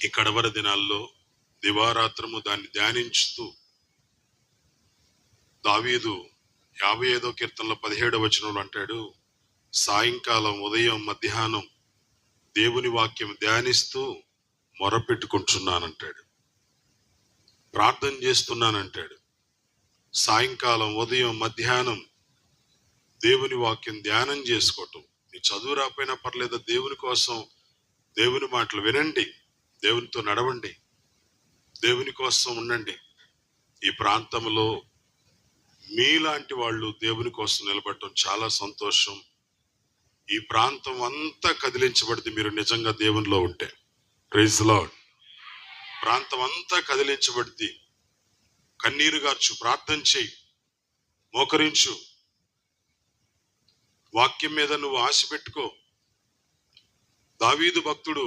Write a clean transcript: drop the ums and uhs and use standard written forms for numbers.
ఈ కడవర దినాల్లో దివారాత్రము దాన్ని ధ్యానించుతూ దావీదు 55వ కీర్తనలో 17వ వచనంలో అంటాడు, సాయంకాలం, ఉదయం, మధ్యాహ్నం దేవుని వాక్యం ధ్యానిస్తూ మొరపెట్టుకుంటున్నానంటాడు, ప్రార్థన చేస్తున్నానంటాడు. సాయంకాలం, ఉదయం, మధ్యాహ్నం దేవుని వాక్యం ధ్యానం చేసుకోవటం. నీ చదువు రాకపోయినా పర్లేదు, దేవుని కోసం దేవుని మాటలు వినండి, దేవునితో నడవండి, దేవుని కోసం ఉండండి. ఈ ప్రాంతంలో మీలాంటి వాళ్ళు దేవుని కోసం నిలబడటం చాలా సంతోషం. ఈ ప్రాంతం అంతా కదిలించబడింది మీరు నిజంగా దేవునిలో ఉంటే. Praise the Lord. ప్రాంతం అంతా కదిలించబడింది. కన్నీరు గార్చు, ప్రార్థన చేయి, మోకరించు, వాక్యం మీద నువ్వు ఆశ పెట్టుకో. దావీదు భక్తుడు